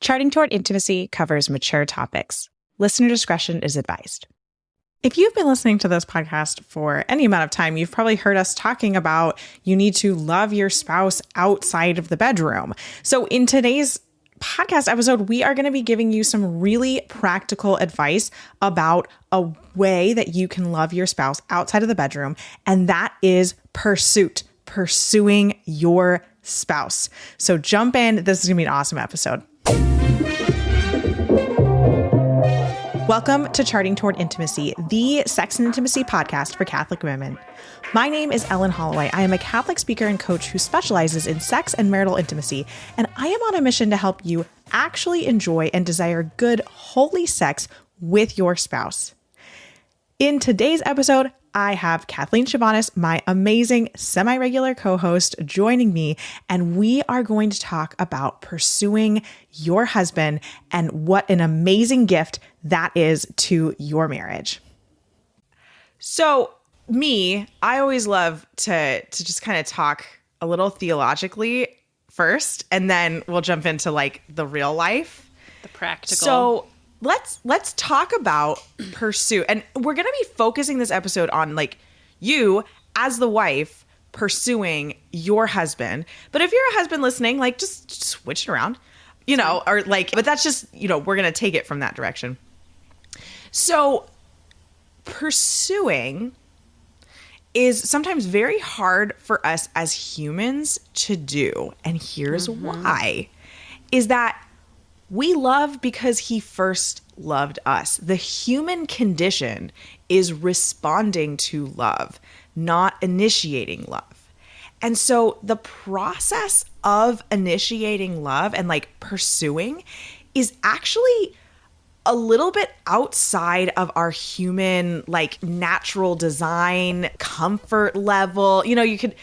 Charting Toward Intimacy covers mature topics. Listener discretion is advised. If you've been listening to this podcast for any amount of time, you've probably heard us talking about you need to love your spouse outside of the bedroom. So in today's podcast episode, we are going to be giving you some really practical advice about a way that you can love your spouse outside of the bedroom, and that is pursuing your spouse. So jump in. This is going to be an awesome episode. Welcome to Charting Toward Intimacy, the sex and intimacy podcast for Catholic women. My name is Ellen Holloway. I am a Catholic speaker and coach who specializes in sex and marital intimacy, and I am on a mission to help you actually enjoy and desire good, holy sex with your spouse. In today's episode, I have Kathleen Chabanis, my amazing semi-regular co-host, joining me, and we are going to talk about pursuing your husband and what an amazing gift that is to your marriage. So I always love to just kind of talk a little theologically first, and then we'll jump into like the real life. The practical. So let's talk about pursue. And we're going to be focusing this episode on like you as the wife pursuing your husband. But if you're a husband listening, like just switch it around, or like, but that's just, we're going to take it from that direction. So pursuing is sometimes very hard for us as humans to do. And here's why, is that we love because he first loved us. The human condition is responding to love, not initiating love. And so the process of initiating love and like pursuing is actually a little bit outside of our human, like natural design, comfort level. You could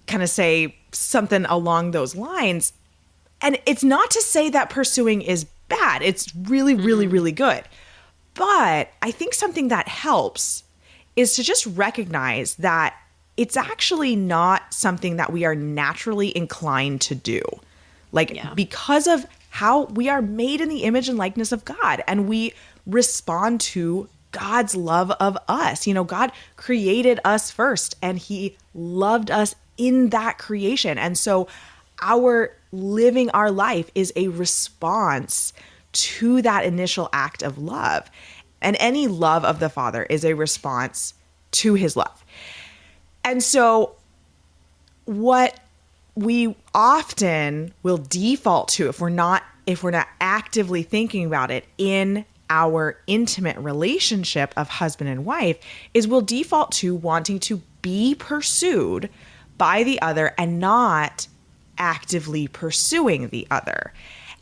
kind of say something along those lines. And it's not to say that pursuing is bad. It's really, really, really good. But I think something that helps is to just recognize that it's actually not something that we are naturally inclined to do. Because of how we are made in the image and likeness of God, and we respond to God's love of us. God created us first, and he loved us in that creation. And so our living our life is a response to that initial act of love. And any love of the Father is a response to his love. And so what we often will default to if we're not actively thinking about it in our intimate relationship of husband and wife is we'll default to wanting to be pursued by the other and not actively pursuing the other.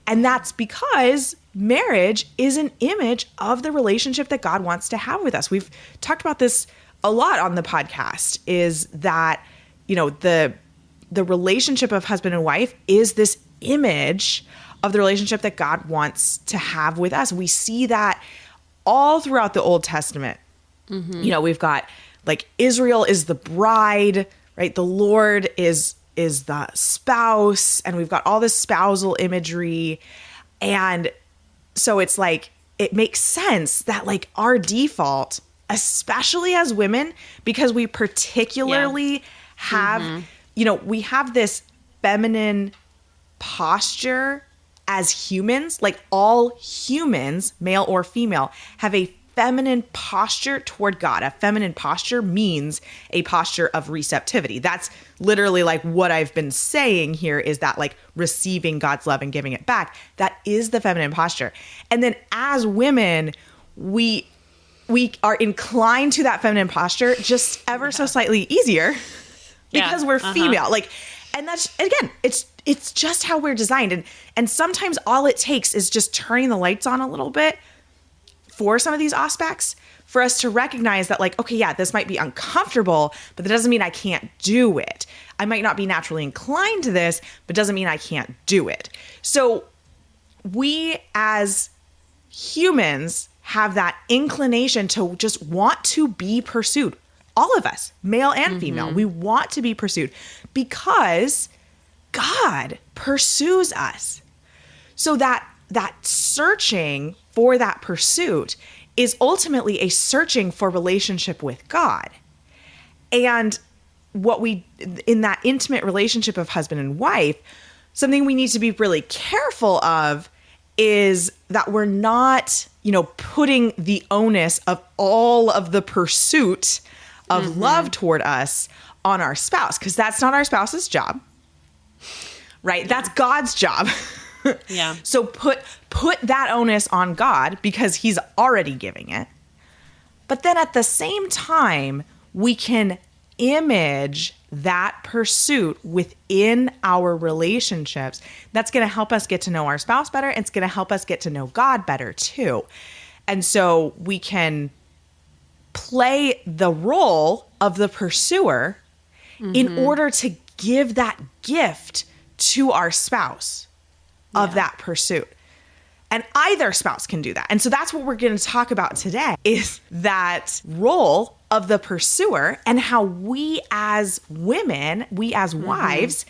And that's because marriage is an image of the relationship that God wants to have with us. We've talked about this a lot on the podcast, is that, the relationship of husband and wife is this image of the relationship that God wants to have with us. We see that all throughout the Old Testament. We've got like Israel is the bride, right? The Lord is the spouse, and we've got all this spousal imagery. And so it's like, it makes sense that like our default, especially as women, because we particularly have, we have this feminine posture as humans, like all humans, male or female, have a feminine posture toward God. A feminine posture means a posture of receptivity. That's literally like what I've been saying here, is that like receiving God's love and giving it back. That is the feminine posture. And then as women, we are inclined to that feminine posture just ever so slightly easier because we're female. Like, and that's, again, it's just how we're designed. And sometimes all it takes is just turning the lights on a little bit for some of these aspects for us to recognize that like, okay, yeah, this might be uncomfortable, but that doesn't mean I can't do it. I might not be naturally inclined to this, but doesn't mean I can't do it. So we as humans have that inclination to just want to be pursued. All of us, male and female, we want to be pursued because God pursues us. So that searching for that pursuit is ultimately a searching for relationship with God. And in that intimate relationship of husband and wife, something we need to be really careful of is that we're not, putting the onus of all of the pursuit of love toward us on our spouse, because that's not our spouse's job, right? Yeah. That's God's job. Yeah. So put that onus on God because he's already giving it. But then at the same time, we can image that pursuit within our relationships. That's going to help us get to know our spouse better. It's going to help us get to know God better too. And so we can play the role of the pursuer in order to give that gift to our spouse of that pursuit. And either spouse can do that. And so that's what we're going to talk about today, is that role of the pursuer and how we as women, we as wives,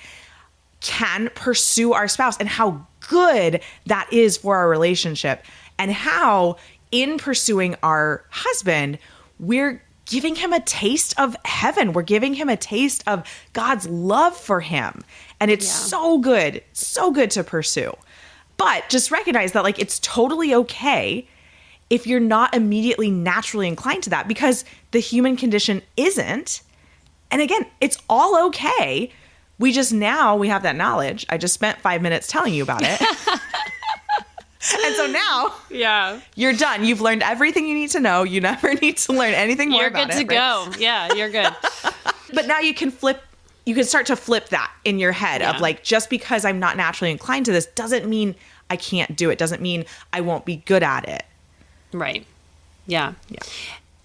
can pursue our spouse, and how good that is for our relationship, and how in pursuing our husband, we're giving him a taste of heaven. We're giving him a taste of God's love for him. And it's so good to pursue. But just recognize that it's totally okay if you're not immediately naturally inclined to that, because the human condition isn't. And again, it's all okay. We have that knowledge. I just spent 5 minutes telling you about it. And so now you're done. You've learned everything you need to know. You never need to learn anything more about it. You're good to go. Yeah, you're good. But now you can start to flip that in your head of just because I'm not naturally inclined to this doesn't mean I can't do it. Doesn't mean I won't be good at it. Right. Yeah.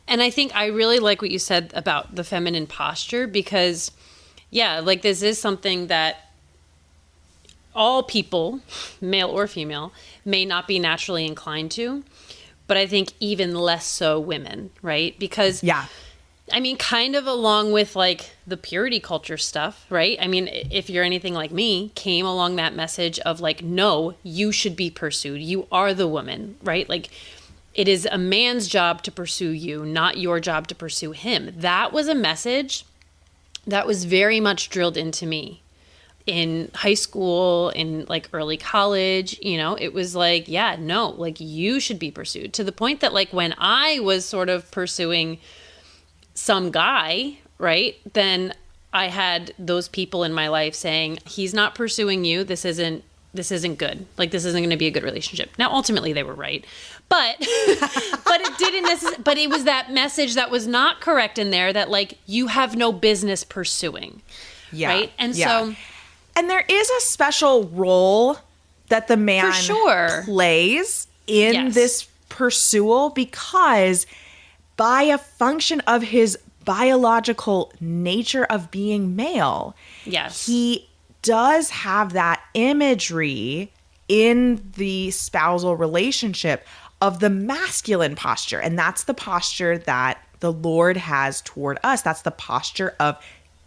And I think I really like what you said about the feminine posture, because this is something that all people, male or female, may not be naturally inclined to, but I think even less so women, right? Because I mean, kind of along with the purity culture stuff, right? I mean, if you're anything like me, came along that message of no, you should be pursued. You are the woman, right? It is a man's job to pursue you, not your job to pursue him. That was a message that was very much drilled into me in high school, in early college. It was no, you should be pursued, to the point that when I was sort of pursuing some guy, right, then I had those people in my life saying, he's not pursuing you. This isn't good. This isn't going to be a good relationship. Now, ultimately they were right, but it didn't necessarily, but it was that message that was not correct in there, that you have no business pursuing. Yeah. Right. And so, and there is a special role that the man plays in this pursual, because by a function of his biological nature of being male, he does have that imagery in the spousal relationship of the masculine posture. And that's the posture that the Lord has toward us. That's the posture of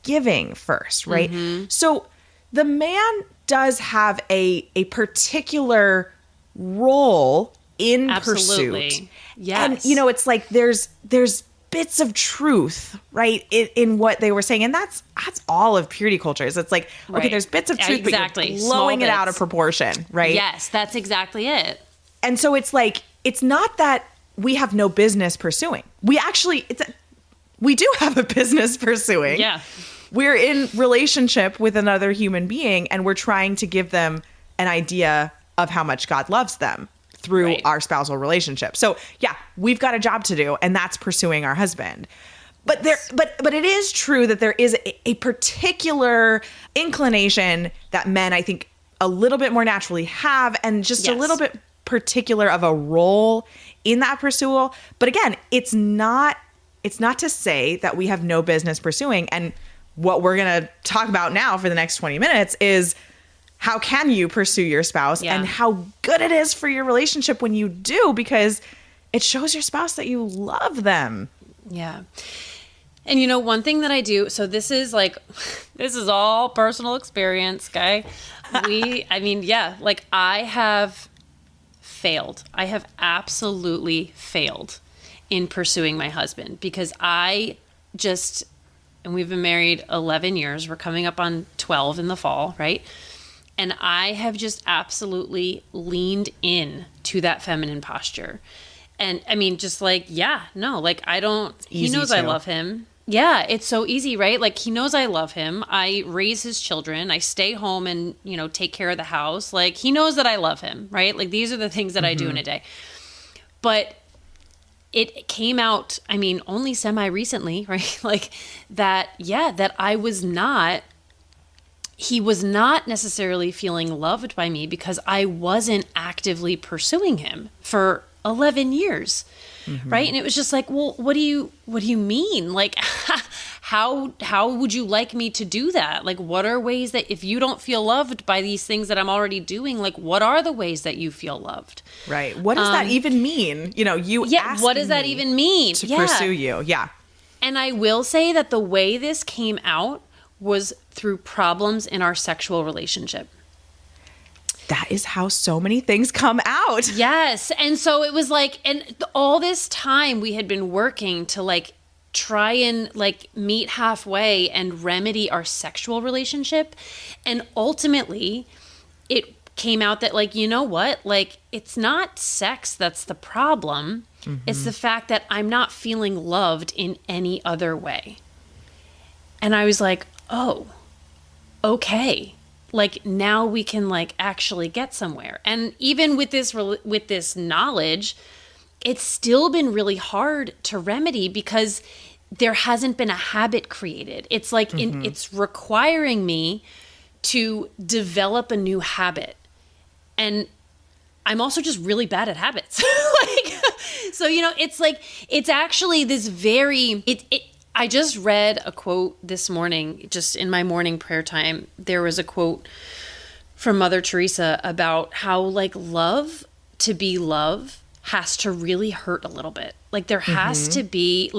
giving first, right? So the man does have a particular role in pursuit. Yes. And it's there's bits of truth, right, in what they were saying. And that's all of purity cultures. It's okay, there's bits of truth, but you're blowing it out of proportion, right? Yes, that's exactly it. And so it's not that we have no business pursuing. We do have a business pursuing. Yeah. We're in relationship with another human being, and we're trying to give them an idea of how much God loves them through our spousal relationship. So we've got a job to do, and that's pursuing our husband. But but it is true that there is a particular inclination that men, I think, a little bit more naturally have, and just a little bit particular of a role in that pursual. But again, it's not to say that we have no business pursuing. And what we're going to talk about now for the next 20 minutes is how can you pursue your spouse and how good it is for your relationship when you do, because it shows your spouse that you love them. Yeah. And one thing that I do, so this is this is all personal experience, okay? I have failed. I have absolutely failed in pursuing my husband because and we've been married 11 years. We're coming up on 12 in the fall, right? And I have just absolutely leaned in to that feminine posture. And I mean, just he knows I love him. Yeah, it's so easy, right? Like, he knows I love him. I raise his children. I stay home and, take care of the house. Like, he knows that I love him, right? Like, these are the things that I do in a day. But it came out, only semi-recently, right? that he was not necessarily feeling loved by me because I wasn't actively pursuing him for 11 years. Right. And it was just well, what do you mean? Like, how would you like me to do that? Like, what are ways that if you don't feel loved by these things that I'm already doing, what are the ways that you feel loved? Right. What does that even mean? What does that even mean? To pursue you. Yeah. And I will say that the way this came out was through problems in our sexual relationship. That is how so many things come out. Yes. And so it was and all this time we had been working to try and meet halfway and remedy our sexual relationship. And ultimately it came out that you know what? It's not sex that's the problem. It's the fact that I'm not feeling loved in any other way. And I was oh, okay. Now we can actually get somewhere. And even with this knowledge, it's still been really hard to remedy because there hasn't been a habit created. It's it's requiring me to develop a new habit. And I'm also just really bad at habits. So, it's actually this I just read a quote this morning, just in my morning prayer time. There was a quote from Mother Teresa about how love to be love has to really hurt a little bit. There has to be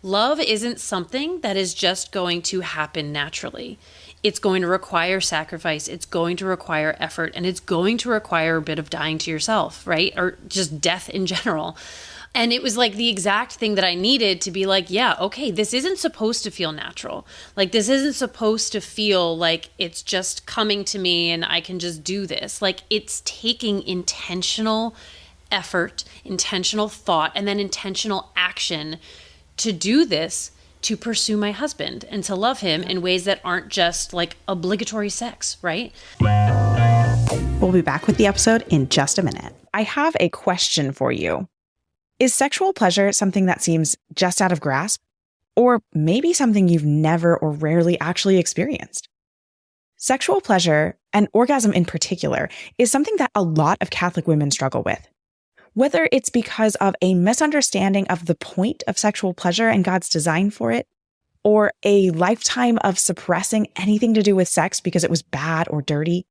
love isn't something that is just going to happen naturally. It's going to require sacrifice. It's going to require effort, and it's going to require a bit of dying to yourself, right? Or just death in general. And it was the exact thing that I needed to be yeah, okay, this isn't supposed to feel natural. This isn't supposed to feel it's just coming to me and I can just do this. It's taking intentional effort, intentional thought, and then intentional action to do this, to pursue my husband and to love him in ways that aren't just obligatory sex, right? We'll be back with the episode in just a minute. I have a question for you. Is sexual pleasure something that seems just out of grasp, or maybe something you've never or rarely actually experienced? Sexual pleasure, and orgasm in particular, is something that a lot of Catholic women struggle with. Whether it's because of a misunderstanding of the point of sexual pleasure and God's design for it, or a lifetime of suppressing anything to do with sex because it was bad or dirty,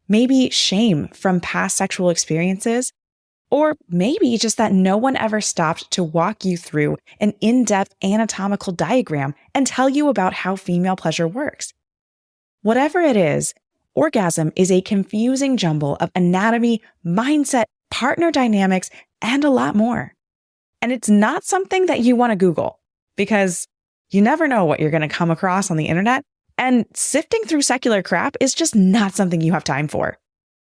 maybe shame from past sexual experiences, or maybe just that no one ever stopped to walk you through an in-depth anatomical diagram and tell you about how female pleasure works. Whatever it is, orgasm is a confusing jumble of anatomy, mindset, partner dynamics, and a lot more. And it's not something that you want to Google because you never know what you're going to come across on the internet, and sifting through secular crap is just not something you have time for.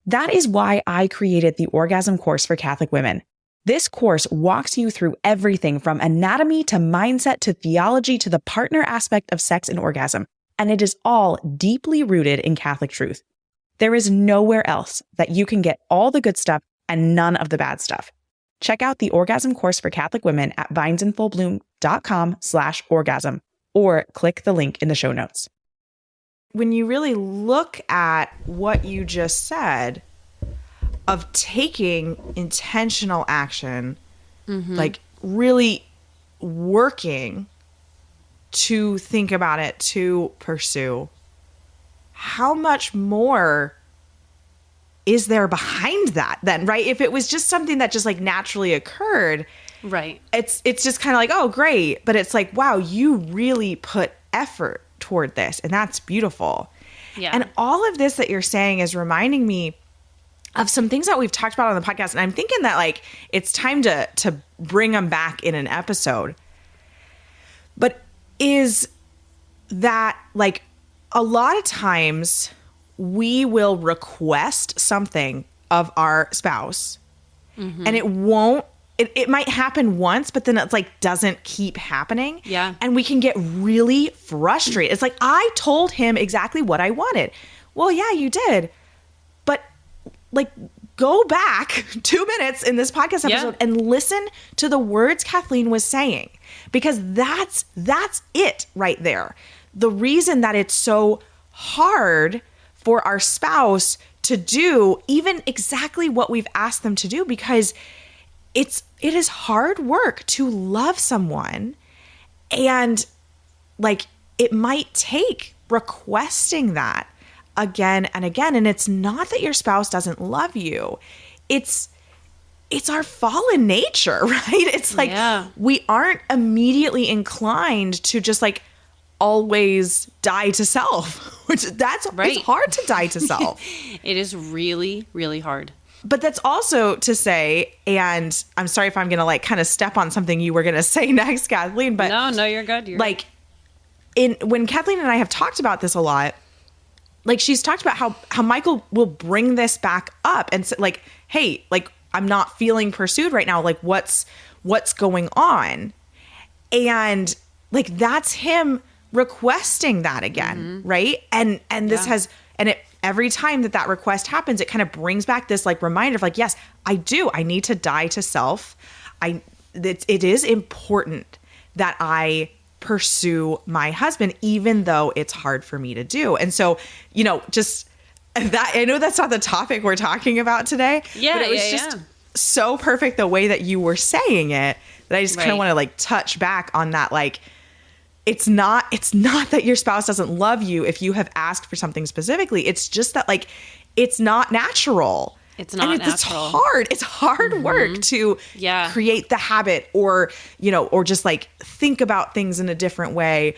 That is why I created the Orgasm course for Catholic women. This course walks you through everything from anatomy to mindset to theology to the partner aspect of sex and orgasm, and it is all deeply rooted in Catholic truth. There is nowhere else that you can get all the good stuff and none of the bad stuff. Check out the Orgasm course for Catholic women at vinesinfullbloom.com/orgasm or click the link in the show notes. When you really look at what you just said of taking intentional action, really working to think about it, to pursue, how much more is there behind that then, right? If it was just something that just naturally occurred, Right. It's just kind of like, oh, great. But it's like, wow, you really put effort toward this. And that's beautiful. Yeah. And all of this that you're saying is reminding me of some things that we've talked about on the podcast. And I'm thinking that like, it's time to bring them back in an episode. But is that like a lot of times we will request something of our spouse and it might happen once, but then it's like doesn't keep happening. Yeah. And we can get really frustrated. It's like, I told him exactly what I wanted. Well, yeah, you did. But like, go back 2 minutes in this podcast episode and listen to the words Kathleen was saying, because that's it right there. The reason that it's so hard for our spouse to do even exactly what we've asked them to do, because it is hard work to love someone, and like it might take requesting that again and again. And it's not that your spouse doesn't love you. It's our fallen nature, right? It's like we aren't immediately inclined to just like always die to self, which it's hard to die to self. It is really, really hard. But that's also to say, and I'm sorry if I'm going to like kind of step on something you were going to say next, Kathleen, but no, you're good. You're when Kathleen and I have talked about this a lot, like she's talked about how Michael will bring this back up and say like, hey, like I'm not feeling pursued right now. Like what's going on? And like, that's him requesting that again. Right. And this has, and every time that request happens, it kind of brings back this like reminder of like, yes, I need to die to self. It is important that I pursue my husband, even though it's hard for me to do. And so, just that, I know that's not the topic we're talking about today, but it was just so perfect the way that you were saying it, that I just kind of want to like touch back on that. Like, it's not that your spouse doesn't love you if you have asked for something specifically. It's just that like, it's not natural. It's not natural. It's hard. It's hard work to create the habit, or, or just like think about things in a different way,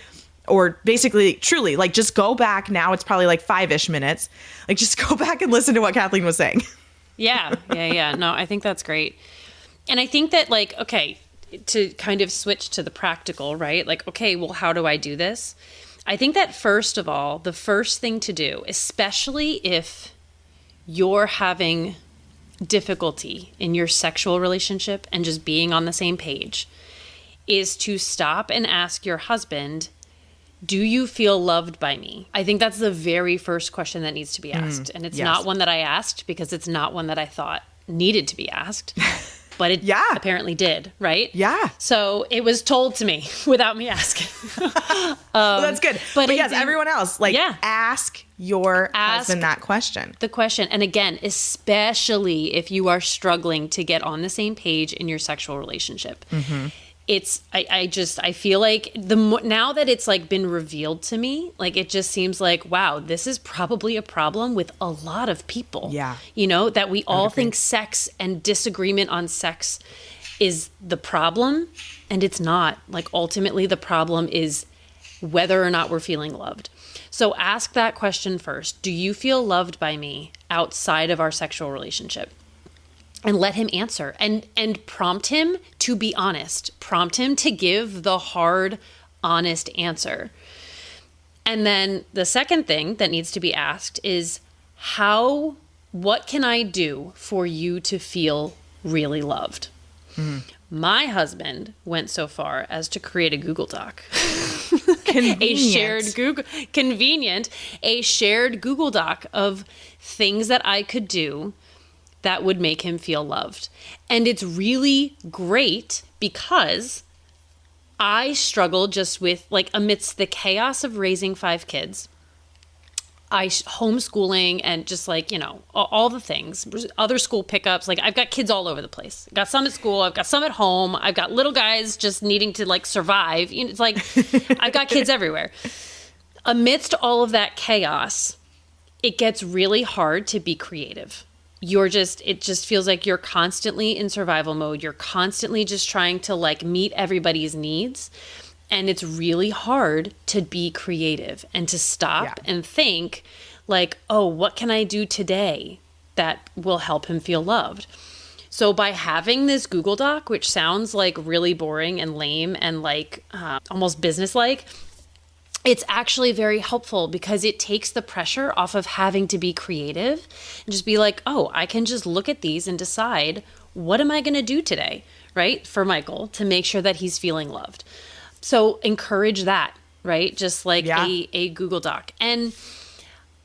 or basically truly like just go back. Now it's probably like 5-ish minutes. Like just go back and listen to what Kathleen was saying. Yeah. No, I think that's great. And I think that like, okay, to kind of switch to the practical, right? Like, okay, well, how do I do this? I think that first of all, the first thing to do, especially if you're having difficulty in your sexual relationship and just being on the same page, is to stop and ask your husband, do you feel loved by me? I think that's the very first question that needs to be asked. And it's not one that I asked because it's not one that I thought needed to be asked. But it apparently did, right? Yeah. So it was told to me without me asking. Well, that's good. But yes, everyone else, like ask your husband that question. The question. And again, especially if you are struggling to get on the same page in your sexual relationship. I feel like now that it's like been revealed to me, like it just seems like, wow, this is probably a problem with a lot of people. Yeah. That we all think sex and disagreement on sex is the problem, and it's not. Like ultimately the problem is whether or not we're feeling loved. So ask that question first. Do you feel loved by me outside of our sexual relationship? And let him answer, and prompt him to be honest. Prompt him to give the hard, honest answer. And then the second thing that needs to be asked is, what can I do for you to feel really loved? My husband went so far as to create a Google Doc. A shared Google Doc of things that I could do that would make him feel loved. And it's really great because I struggle just with like amidst the chaos of raising 5 kids, homeschooling and just like, all the things, other school pickups. Like I've got kids all over the place. I've got some at school. I've got some at home. I've got little guys just needing to like survive. It's like, I've got kids everywhere. Amidst all of that chaos, it gets really hard to be creative. it just feels like you're constantly in survival mode. You're constantly just trying to like meet everybody's needs. And it's really hard to be creative and to stop and think like, oh, what can I do today that will help him feel loved? So by having this Google Doc, which sounds like really boring and lame and like almost businesslike, it's actually very helpful because it takes the pressure off of having to be creative and just be like, oh, I can just look at these and decide, what am I going to do today, right? For Michael to make sure that he's feeling loved. So encourage that, right? Just like a Google Doc. And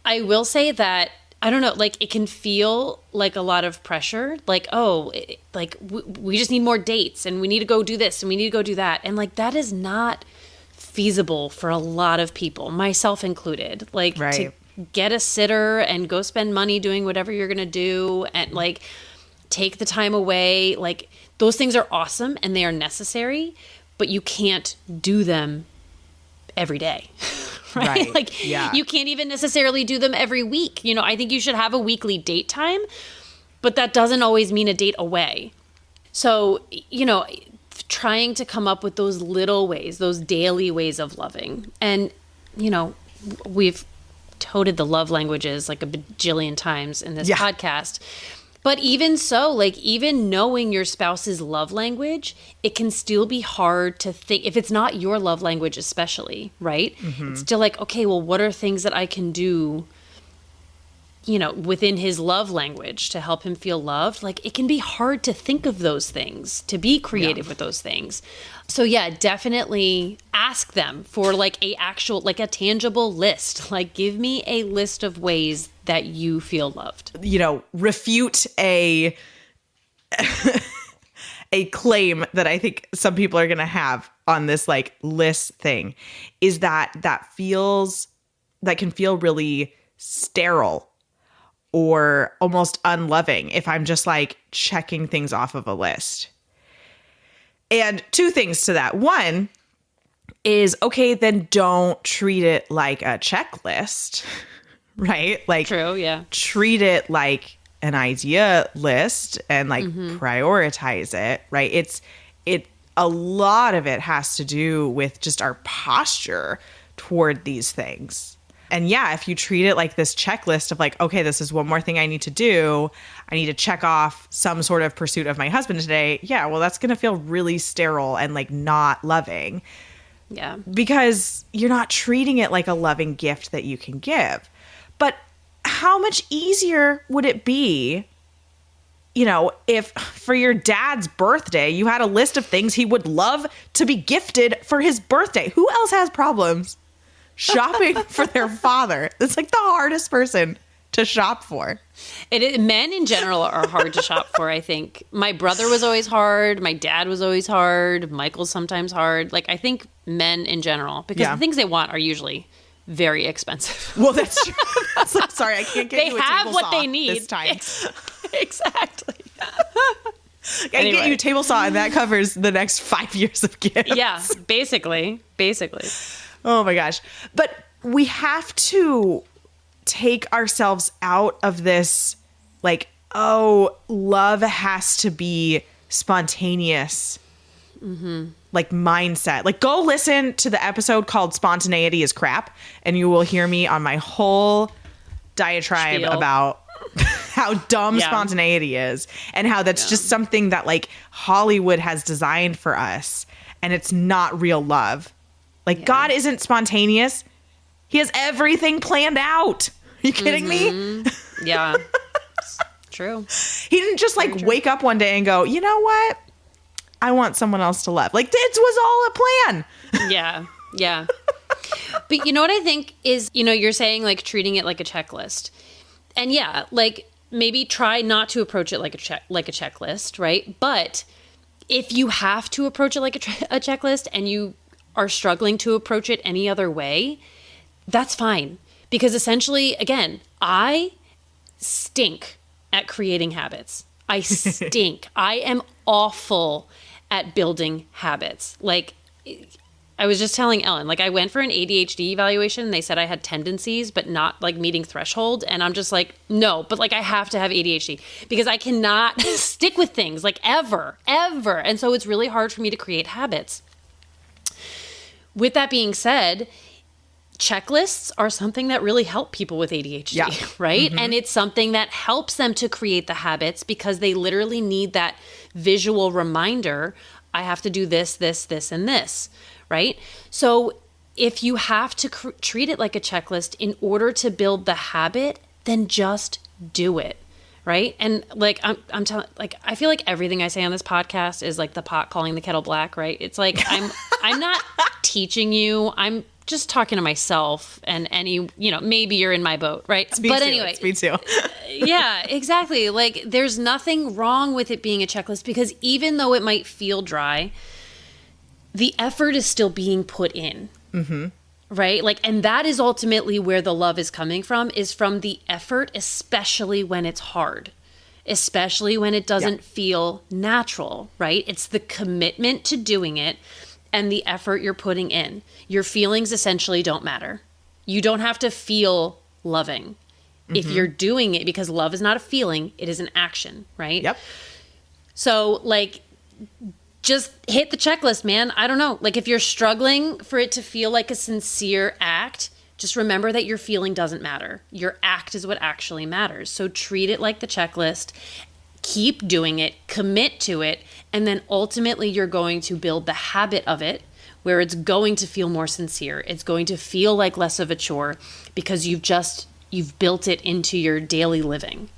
I will say that, I don't know, like it can feel like a lot of pressure, like, oh, like we just need more dates and we need to go do this and we need to go do that. And like, that is not feasible for a lot of people, myself included. Like to get a sitter and go spend money doing whatever you're going to do and like take the time away. Like those things are awesome and they are necessary, but you can't do them every day. Right? Like you can't even necessarily do them every week. You know, I think you should have a weekly date time, but that doesn't always mean a date away. So, you know, trying to come up with those little ways, those daily ways of loving. And, you know, we've toted the love languages like a bajillion times in this podcast. But even so, like even knowing your spouse's love language, it can still be hard to think, if it's not your love language especially, right? Mm-hmm. It's still like, okay, well, what are things that I can do, you know, within his love language to help him feel loved? Like it can be hard to think of those things, to be creative with those things. So yeah, definitely ask them for like a tangible list. Like give me a list of ways that you feel loved. You know, refute a claim that I think some people are going to have on this like list thing is that can feel really sterile or almost unloving if I'm just like checking things off of a list. And two things to that. One is, okay, then don't treat it like a checklist, right? Like, true, yeah. Treat it like an idea list and like prioritize it, right? A lot of it has to do with just our posture toward these things. And yeah, if you treat it like this checklist of like, okay, this is one more thing I need to do. I need to check off some sort of pursuit of my husband today. Yeah, well, that's going to feel really sterile and like not loving. Yeah. Because you're not treating it like a loving gift that you can give. But how much easier would it be, you know, if for your dad's birthday, you had a list of things he would love to be gifted for his birthday? Who else has problems shopping for their father? It's like the hardest person to shop for. Men in general are hard to shop for, I think. My brother was always hard. My dad was always hard. Michael's sometimes hard. Like, I think men in general, because the things they want are usually very expensive. Well, that's true. I'm sorry, I can't get you a table saw. They have what they need this time. Exactly. I can get you a table saw, and that covers the next 5 years of gifts. Yeah, basically. Oh my gosh. But we have to take ourselves out of this, like, oh, love has to be spontaneous, like mindset. Like, go listen to the episode called Spontaneity is Crap, and you will hear me on my whole diatribe about how dumb spontaneity is and how that's just something that like Hollywood has designed for us, and it's not real love. Like, God isn't spontaneous. He has everything planned out. Are you kidding me? Yeah. True. He didn't just like wake up one day and go, you know what? I want someone else to love. Like, this was all a plan. Yeah. But you know what I think is, you know, you're saying like treating it like a checklist. And yeah, like maybe try not to approach it like a checklist, right? But if you have to approach it like a checklist and you are struggling to approach it any other way, that's fine. Because essentially, again, I stink at creating habits. I stink. I am awful at building habits. Like, I was just telling Ellen, like I went for an ADHD evaluation and they said I had tendencies, but not like meeting threshold. And I'm just like, no, but like I have to have ADHD because I cannot stick with things like ever. And so it's really hard for me to create habits. With that being said, checklists are something that really help people with ADHD, right? And it's something that helps them to create the habits because they literally need that visual reminder. I have to do this, and this, right? So if you have to treat it like a checklist in order to build the habit, then just do it, right? And like I'm telling, like I feel like everything I say on this podcast is like the pot calling the kettle black, right? It's like I'm not teaching you. I'm just talking to myself and any, maybe you're in my boat, right? But anyway, it's me too. Yeah, exactly. Like there's nothing wrong with it being a checklist because even though it might feel dry, the effort is still being put in. Mm-hmm. Right? Like, and that is ultimately where the love is coming from, is from the effort, especially when it's hard, especially when it doesn't feel natural, right? It's the commitment to doing it and the effort you're putting in. Your feelings essentially don't matter. You don't have to feel loving if you're doing it, because love is not a feeling, it is an action, right? Yep. So like, just hit the checklist, man. I don't know. Like if you're struggling for it to feel like a sincere act, just remember that your feeling doesn't matter. Your act is what actually matters. So treat it like the checklist. Keep doing it, commit to it, and then ultimately you're going to build the habit of it where it's going to feel more sincere. It's going to feel like less of a chore because you've built it into your daily living.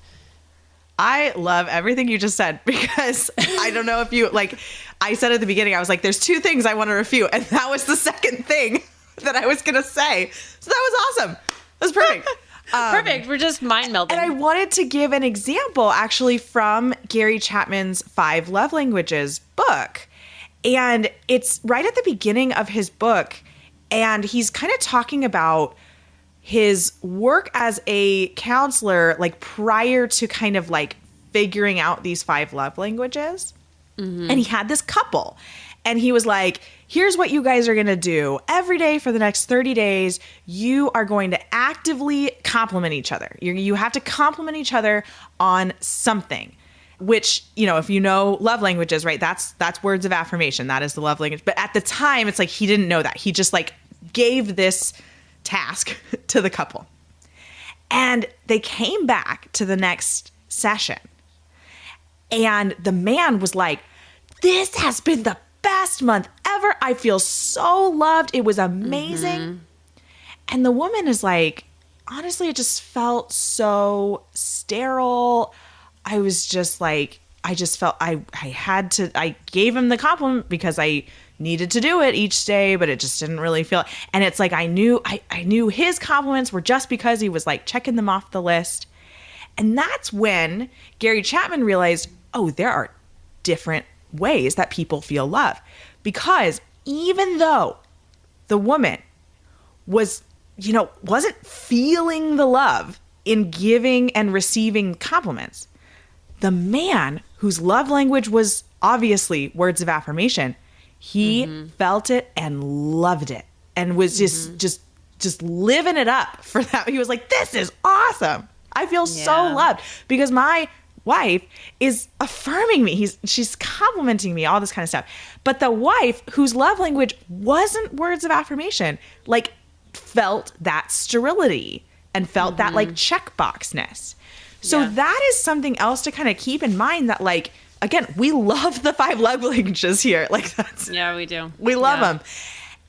I love everything you just said because I don't know if you, like, I said at the beginning, I was like, there's two things I want to refute. And that was the second thing that I was going to say. So that was awesome. That was perfect. Perfect. We're just mind melding. And I wanted to give an example actually from Gary Chapman's 5 Love Languages book. And it's right at the beginning of his book. And he's kind of talking about his work as a counselor, like prior to kind of like figuring out these 5 love languages. Mm-hmm. And he had this couple and he was like, here's what you guys are going to do every day for the next 30 days. You are going to actively compliment each other. You have to compliment each other on something, which, if you know love languages, right? That's words of affirmation. That is the love language. But at the time, it's like, he didn't know that. He just like gave this task to the couple. And they came back to the next session. And the man was like, this has been the best month ever. I feel so loved. It was amazing. Mm-hmm. And the woman is like, honestly, it just felt so sterile. I was just like, I just felt I gave him the compliment because I needed to do it each day, but it just didn't really feel. And it's like I knew his compliments were just because he was like checking them off the list. And that's when Gary Chapman realized, oh, there are different ways that people feel love. Because even though the woman was, wasn't feeling the love in giving and receiving compliments, the man whose love language was obviously words of affirmation, he felt it and loved it and was just living it up for that. He was like, this is awesome. I feel so loved because my wife is affirming me. She's complimenting me, all this kind of stuff. But the wife whose love language wasn't words of affirmation, like felt that sterility and felt that like checkboxness. So that is something else to kind of keep in mind that like, again, we love the 5 love languages here. Like that's, we do. We love them.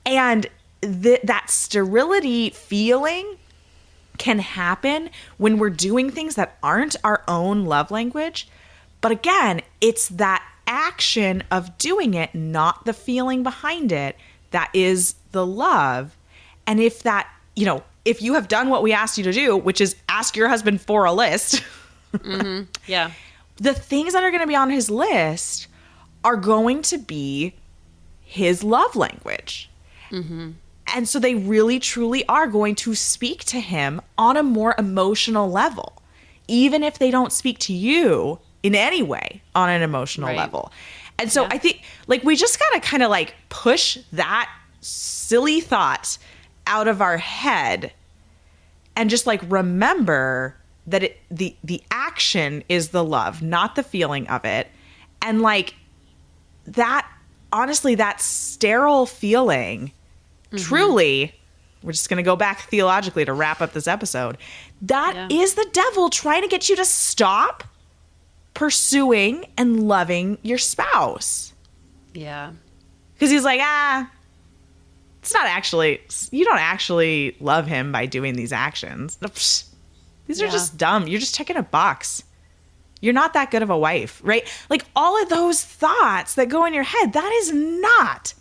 And that sterility feeling can happen when we're doing things that aren't our own love language. But again, it's that action of doing it, not the feeling behind it, that is the love. And if that, if you have done what we asked you to do, which is ask your husband for a list, the things that are going to be on his list are going to be his love language. Mm-hmm. And so they really, truly are going to speak to him on a more emotional level, even if they don't speak to you in any way on an emotional level. And so I think like we just got to kind of like push that silly thoughts out of our head and just like remember that the action is the love, not the feeling of it. And like that, honestly, that sterile feeling, truly, we're just going to go back theologically to wrap up this episode. That is the devil trying to get you to stop pursuing and loving your spouse. Yeah. Because he's like, it's not actually, you don't actually love him by doing these actions. These are just dumb. You're just checking a box. You're not that good of a wife, right? Like all of those thoughts that go in your head, that is not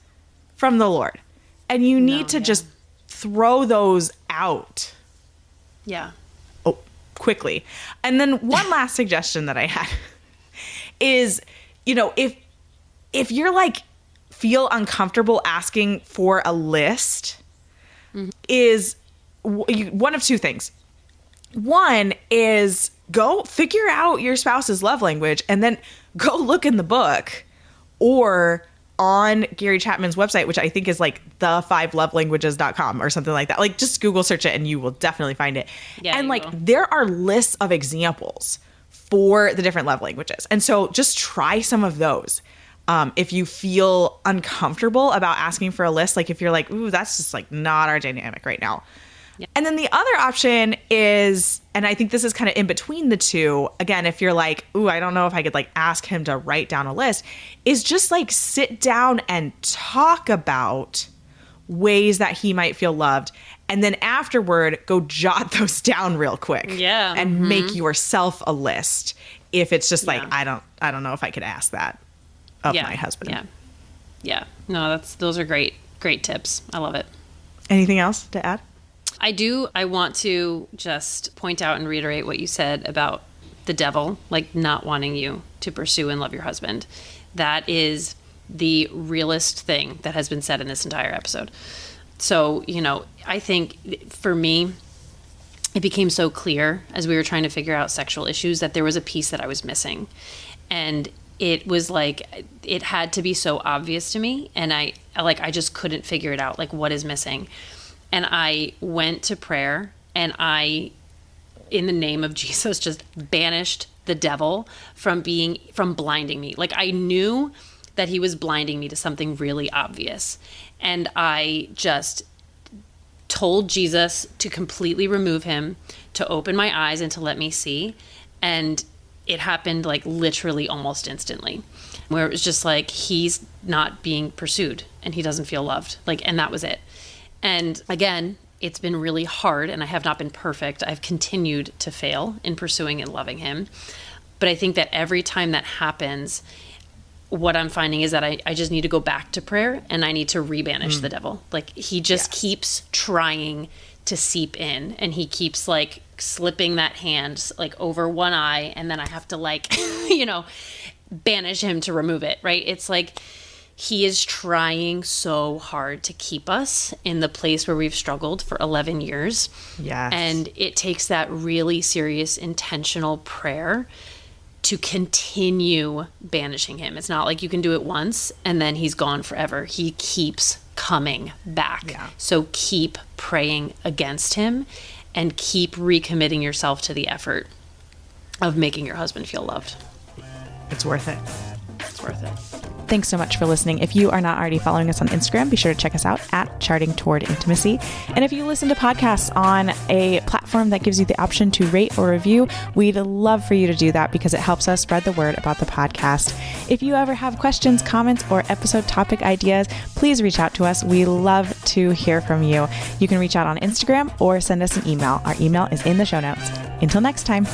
from the Lord. And you need to just throw those out. Yeah. Oh, quickly. And then one last suggestion that I had is, if you're like, feel uncomfortable asking for a list, is one of two things. One is go figure out your spouse's love language and then go look in the book or on Gary Chapman's website, which I think is like the5lovelanguages.com or something like that. Like just Google search it and you will definitely find it. Yeah, and like there are lists of examples for the different love languages. And so just try some of those. If you feel uncomfortable about asking for a list, like if you're like, ooh, that's just like not our dynamic right now. Yeah. And then the other option is, and I think this is kind of in between the two, again, if you're like, ooh, I don't know if I could like ask him to write down a list, is just like sit down and talk about ways that he might feel loved. And then afterward, go jot those down real quick. Yeah. And make yourself a list. If it's just like, I don't know if I could ask that of my husband. Yeah. Yeah. No, those are great tips. I love it. Anything else to add? I want to just point out and reiterate what you said about the devil, like not wanting you to pursue and love your husband. That is the realest thing that has been said in this entire episode. So, I think for me, it became so clear as we were trying to figure out sexual issues that there was a piece that I was missing. And it was like, it had to be so obvious to me. And I just couldn't figure it out. Like, what is missing? And I went to prayer and I, in the name of Jesus, just banished the devil from blinding me. Like I knew that he was blinding me to something really obvious. And I just told Jesus to completely remove him, to open my eyes and to let me see. And it happened like literally almost instantly, where it was just like, he's not being pursued and he doesn't feel loved. Like, and that was it. And again, it's been really hard and I have not been perfect. I've continued to fail in pursuing and loving him. But I think that every time that happens, what I'm finding is that I just need to go back to prayer and I need to rebanish the devil. Like he just keeps trying to seep in and he keeps like slipping that hand like over one eye and then I have to like, banish him to remove it, right? It's like he is trying so hard to keep us in the place where we've struggled for 11 years. Yes. And it takes that really serious, intentional prayer to continue banishing him. It's not like you can do it once and then he's gone forever. He keeps coming back. Yeah. So keep praying against him and keep recommitting yourself to the effort of making your husband feel loved. It's worth it. It's worth it. Thanks so much for listening. If you are not already following us on Instagram, be sure to check us out at Charting Toward Intimacy. And if you listen to podcasts on a platform that gives you the option to rate or review, we'd love for you to do that because it helps us spread the word about the podcast. If you ever have questions, comments, or episode topic ideas, please reach out to us. We love to hear from you. You can reach out on Instagram or send us an email. Our email is in the show notes. Until next time.